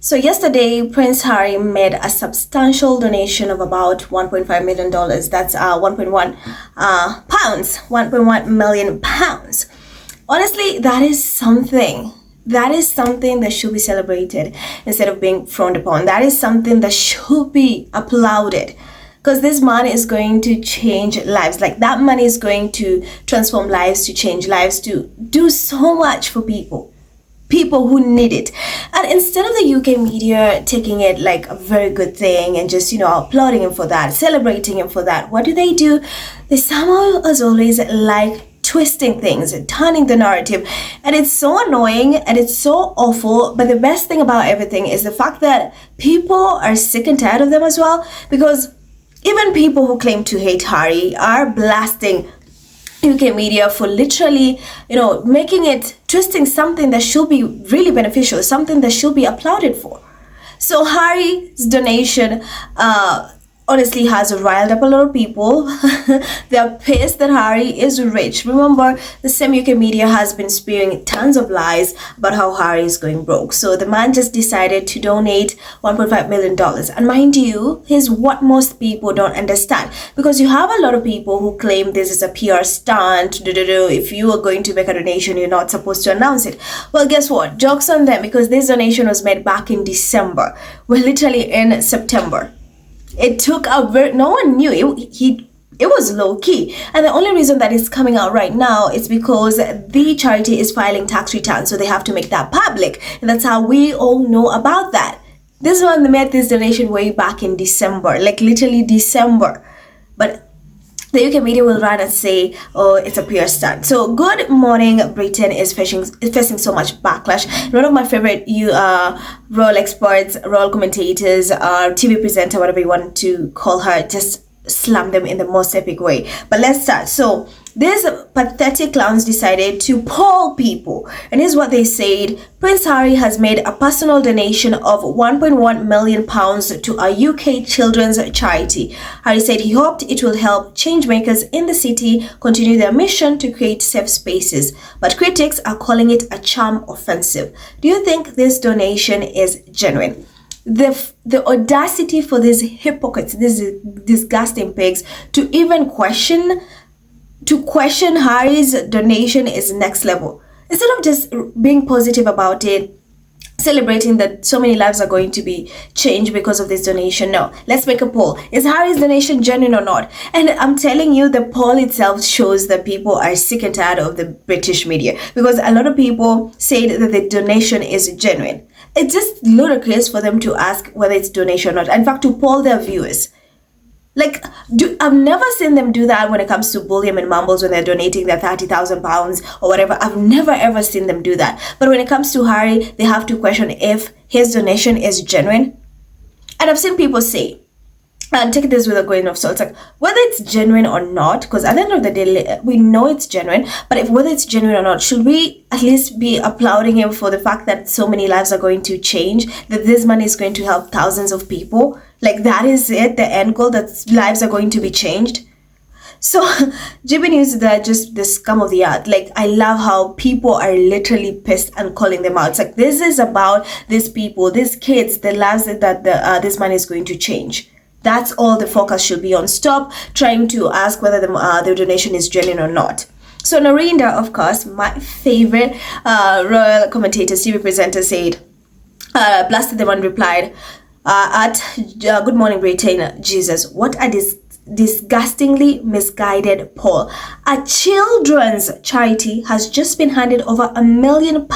So yesterday, Prince Harry made a substantial donation of about $1.5 million. That's 1.1 pounds, 1.1 million pounds. Honestly, that is something. That is something that should be celebrated instead of being frowned upon. That is something that should be applauded. Because this money is going to change lives. Like that money is going to transform lives, to change lives, to do so much for people who need it. And instead of the UK media taking it like a very good thing and just applauding him for that, celebrating him for that, what do? They somehow, as always, like twisting things and turning the narrative, and it's so annoying and it's so awful. But the best thing about everything is the fact that people are sick and tired of them as well, because even people who claim to hate Harry are blasting UK media for literally, twisting something that should be really beneficial, something that should be applauded for. So Harry's donation honestly has riled up a lot of people. They're pissed that Harry is rich. Remember, the same UK media has been spewing tons of lies about how Harry is going broke. So the man just decided to donate $1.5 million. And mind you, here's what most people don't understand. Because you have a lot of people who claim this is a PR stunt. If you are going to make a donation, you're not supposed to announce it. Well, guess what? Joke's on them, because this donation was made back in December. We're literally in September. It took no one knew it was low key, and the only reason that it's coming out right now is because the charity is filing tax returns, so they have to make that public, and that's how we all know about that. This one, they made this donation way back in December, like literally December, but the UK media will run and say, oh, it's a PR stunt. So Good Morning Britain is facing so much backlash. One of my favorite royal experts, royal commentators, TV presenter, whatever you want to call her, just slam them in the most epic way. But let's start. So these pathetic clowns decided to poll people, and here's what they said. Prince Harry has made a personal donation of 1.1 million pounds to a UK children's charity. Harry said he hoped it will help change makers in the city continue their mission to create safe spaces, but critics are calling it a charm offensive. Do you think this donation is genuine? The audacity for these hypocrites, these disgusting pigs, to even question Harry's donation is next level. Instead of just being positive about it, celebrating that so many lives are going to be changed because of this donation, no, let's make a poll. Is Harry's donation genuine or not? And I'm telling you, the poll itself shows that people are sick and tired of the British media, because a lot of people said that the donation is genuine. It's just ludicrous for them to ask whether it's donation or not. In fact, to poll their viewers. I've never seen them do that when it comes to Bullion and Mumbles when they're donating their £30,000 or whatever. I've never ever seen them do that. But when it comes to Harry, they have to question if his donation is genuine. And I've seen people say, and take this with a grain of salt, like whether it's genuine or not, because at the end of the day, we know it's genuine, but whether it's genuine or not, should we at least be applauding him for the fact that so many lives are going to change, that this money is going to help thousands of people? Like, that is it, the end goal, that lives are going to be changed? So GB News, they're just the scum of the earth. Like, I love how people are literally pissed and calling them out. It's like, this is about these people, these kids, the lives that this money is going to change. That's all the focus should be on. Stop trying to ask whether the donation is genuine or not. So Narinda, of course, my favorite royal commentator, TV presenter, said, blasted them and replied at Good Morning Britain, Jesus, what a disgustingly misguided poll. A children's charity has just been handed over £1 million,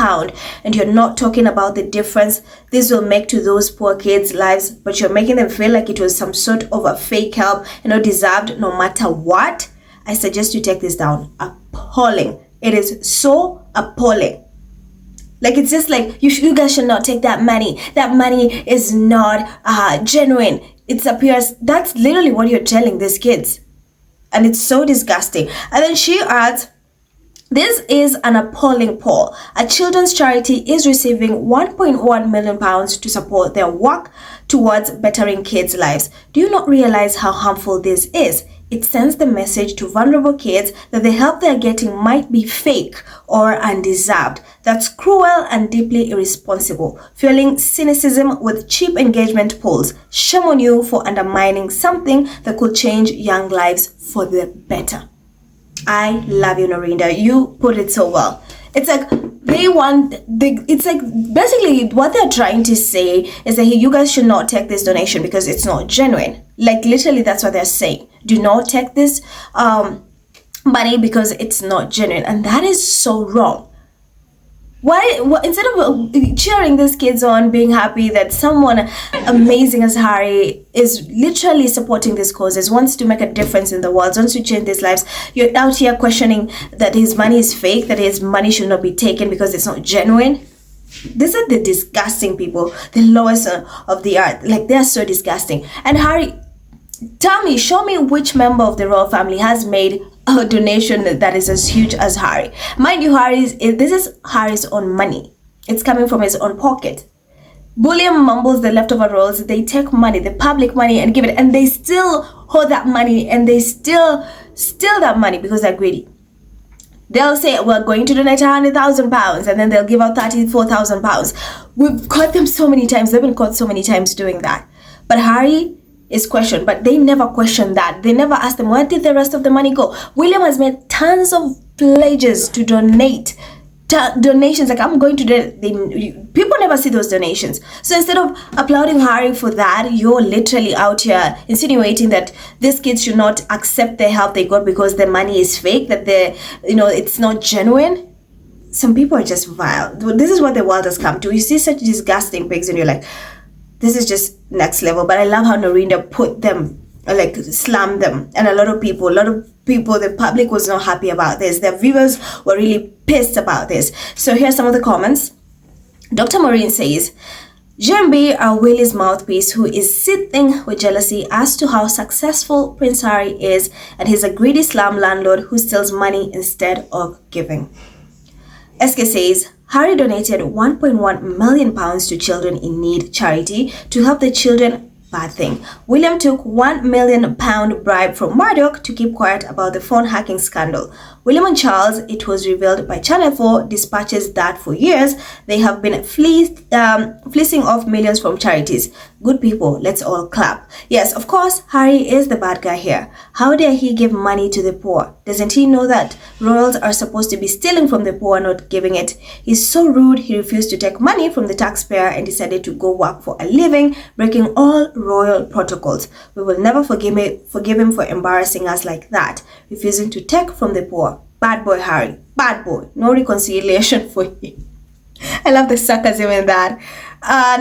and you're not talking about the difference this will make to those poor kids' lives, but you're making them feel like it was some sort of a fake help, deserved no matter what. I suggest you take this down. Appalling. It is so appalling. Like, it's just like, you guys should not take that money. That money is not genuine. It appears that's literally what you're telling these kids. And it's so disgusting. And then she adds, This is an appalling poll. A children's charity is receiving 1.1 million pounds to support their work towards bettering kids' lives. Do you not realize how harmful this is? It sends the message to vulnerable kids that the help they're getting might be fake or undeserved. That's cruel and deeply irresponsible, fueling cynicism with cheap engagement polls. Shame on you for undermining something that could change young lives for the better. I love you, Norinda. You put it so well. It's like it's like basically what they're trying to say is that you guys should not take this donation because it's not genuine. Like literally that's what they're saying. Do not take this money because it's not genuine. And that is so wrong. Why instead of cheering these kids on, being happy that someone amazing as Harry is literally supporting these causes, wants to make a difference in the world, wants to change these lives, you're out here questioning that his money is fake, that his money should not be taken because it's not genuine. These are the disgusting people, the lowest of the earth. Like, they're so disgusting. And Harry, show me which member of the royal family has made a donation that is as huge as Harry. Mind you, this is Harry's own money. It's coming from his own pocket. William mumbles the leftover rolls. They take money, the public money, and give it, and they still hold that money, and they still steal that money because they're greedy. They'll say, we're going to donate £100,000, and then they'll give out £34,000. We've caught them so many times. They've been caught so many times doing that. But Harry is questioned, but they never question that. They never ask them, where did the rest of the money go? William has made tons of pledges to donate donations. Like, I'm going to donate. People never see those donations. So instead of applauding Harry for that, you're literally out here insinuating that these kids should not accept the help they got because the money is fake, that it's not genuine. Some people are just vile. This is what the world has come to. You see such disgusting pigs and you're like, this is just next level. But I love how Norinda put them, like slammed them. And a lot of people, the public was not happy about this. Their viewers were really pissed about this. So here's some of the comments. Dr. Maureen says, JMB are Willie's mouthpiece, who is seething with jealousy as to how successful Prince Harry is, and he's a greedy slum landlord who steals money instead of giving. SK says, Harry donated 1.1 million pounds to Children in Need charity to help the children. Bad thing. William took £1 million bribe from Murdoch to keep quiet about the phone hacking scandal. William and Charles, it was revealed by Channel 4, dispatches that for years they have been fleecing off millions from charities. Good people, let's all clap. Yes, of course, Harry is the bad guy here. How dare he give money to the poor? Doesn't he know that royals are supposed to be stealing from the poor, not giving it? He's so rude, he refused to take money from the taxpayer and decided to go work for a living, breaking all royal protocols. We will never forgive him for embarrassing us like that, refusing to take from the poor. Bad boy Harry, bad boy. No reconciliation for him. I love the sarcasm in that.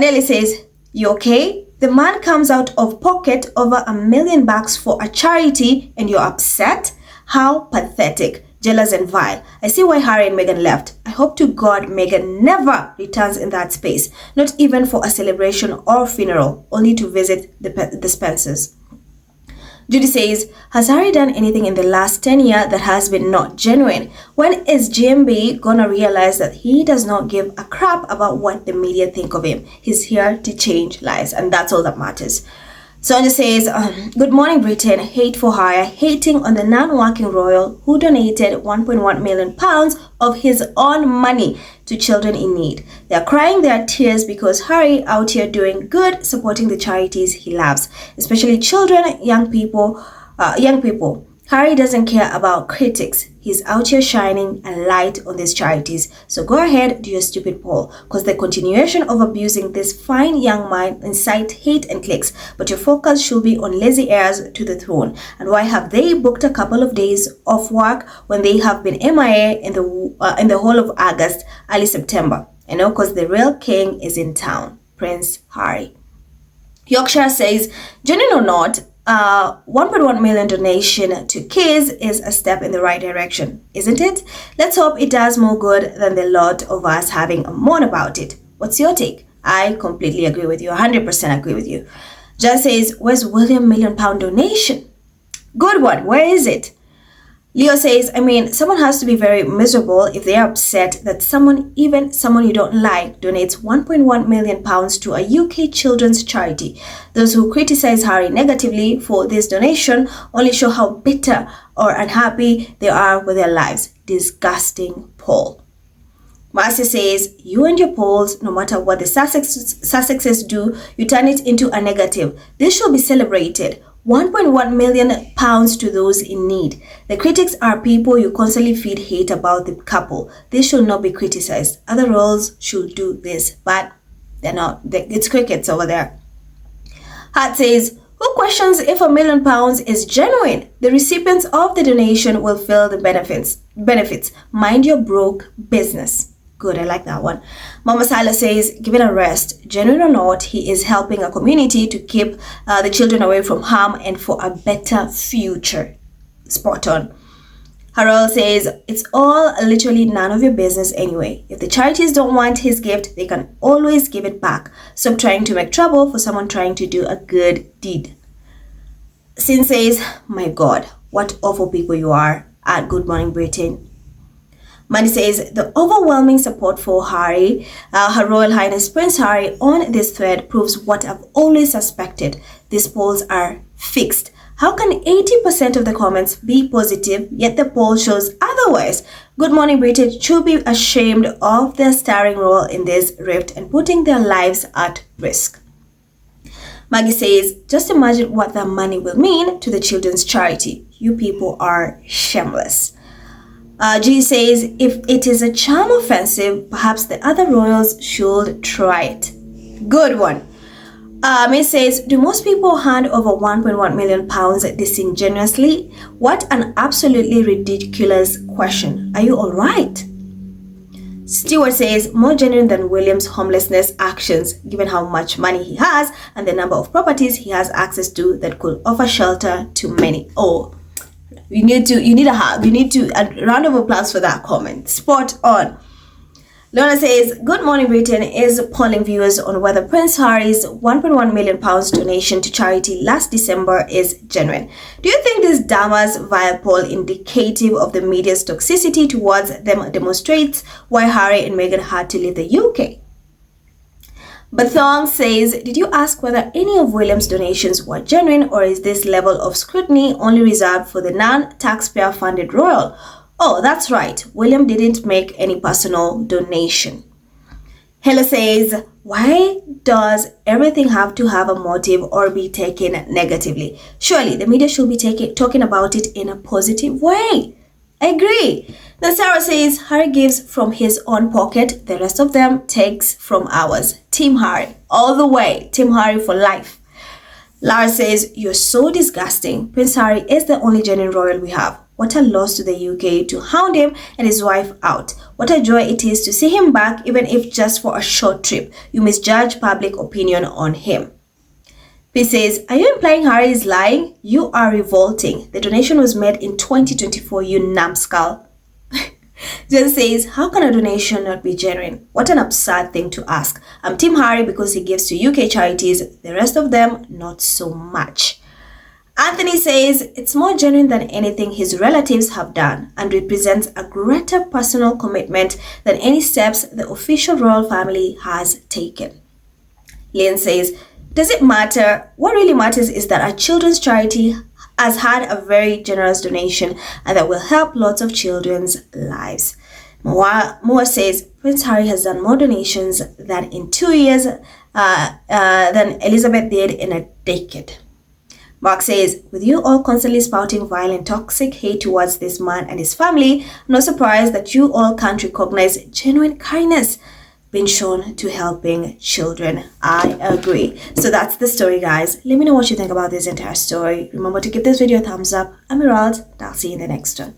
Nelly says, you okay? The man comes out of pocket over £1 million for a charity and you're upset? How pathetic. Jealous and vile. I see why Harry and Meghan left. I hope to God Meghan never returns in that space, not even for a celebration or funeral, only to visit the Spencers. Judy says, has Harry done anything in the last 10 years that has been not genuine? When is GMB gonna realize that he does not give a crap about what the media think of him? He's here to change lives, and that's all that matters. Sonja says, good morning, Britain. Hate for hire, hating on the non-working royal who donated 1.1 million pounds of his own money to children in need. They are crying their tears because Harry out here doing good, supporting the charities he loves, especially children, young people. Harry doesn't care about critics. He's out here shining a light on these charities. So go ahead, do your stupid poll, because the continuation of abusing this fine young man incite hate and clicks. But your focus should be on lazy heirs to the throne. And why have they booked a couple of days off work when they have been MIA in the whole of August, early September? I know, because the real king is in town, Prince Harry. Yorkshire says, genuine or not, 1.1 million donation to kids is a step in the right direction, isn't it? Let's hope it does more good than the lot of us having a moan about it. What's your take? I completely agree with you, 100% agree with you. Just says, where's William £1 million donation? Good one, where is it? Leo says, someone has to be very miserable if they are upset that even someone you don't like, donates 1.1 million pounds to a UK children's charity. Those who criticize Harry negatively for this donation only show how bitter or unhappy they are with their lives. Disgusting Paul. Marcia says, you and your polls, no matter what the Sussexes do, you turn it into a negative. This should be celebrated. 1.1 million pounds to those in need. The critics are people you constantly feed hate about the couple. They should not be criticized. Other roles should do this, but they're not. It's crickets over there. Hart says, who questions if £1 million is genuine? The recipients of the donation will feel the benefits. Mind your broke business. Good, I like that one. Mama Sala says, give it a rest. Genuine or not, he is helping a community to keep the children away from harm and for a better future. Spot on. Harold says, it's all literally none of your business anyway. If the charities don't want his gift, they can always give it back. Stop trying to make trouble for someone trying to do a good deed. Sin says, my God, what awful people you are at Good Morning Britain. Mandy says, the overwhelming support for Harry, Her Royal Highness Prince Harry, on this thread proves what I've always suspected. These polls are fixed. How can 80% of the comments be positive, yet the poll shows otherwise? Good Morning Britain should be ashamed of their starring role in this rift and putting their lives at risk. Maggie says, just imagine what that money will mean to the children's charity. You people are shameless. G says, if it is a charm offensive, perhaps the other royals should try it. Good one. May says, do most people hand over 1.1 million pounds disingenuously? What an absolutely ridiculous question. Are you all right? Stewart says, more genuine than William's homelessness actions, given how much money he has and the number of properties he has access to that could offer shelter to many. Oh, you need a round of applause for that comment. Spot on. Lorna says, Good Morning Britain is polling viewers on whether Prince Harry's 1.1 million pounds donation to charity last December is genuine. Do you think this Dama's vile poll indicative of the media's toxicity towards them demonstrates why Harry and Meghan had to leave the UK? Bathong says, did you ask whether any of William's donations were genuine, or is this level of scrutiny only reserved for the non-taxpayer funded royal? Oh, that's right. William didn't make any personal donation. Hela says, why does everything have to have a motive or be taken negatively? Surely the media should be talking about it in a positive way. I agree. Then Sarah says, Harry gives from his own pocket. The rest of them takes from ours. Team Harry. All the way. Team Harry for life. Lara says, you're so disgusting. Prince Harry is the only genuine royal we have. What a loss to the UK to hound him and his wife out. What a joy it is to see him back, even if just for a short trip. You misjudge public opinion on him. P says, are you implying Harry is lying? You are revolting. The donation was made in 2024, you numbskull. Jen says, how can a donation not be genuine? What an absurd thing to ask. I'm Team Harry because he gives to UK charities. The rest of them, not so much. Anthony says, it's more genuine than anything his relatives have done and represents a greater personal commitment than any steps the official royal family has taken. Lynn says, does it matter? What really matters is that our children's charity has had a very generous donation and that will help lots of children's lives. Moa says, Prince Harry has done more donations than in 2 years than Elizabeth did in a decade. Mark says, with you all constantly spouting violent, toxic hate towards this man and his family, I'm not surprised that you all can't recognize genuine kindness being shown to helping children. I agree. So that's the story, guys. Let me know what you think about this entire story. Remember to give this video a thumbs up. I'm Erupts, and I'll see you in the next one.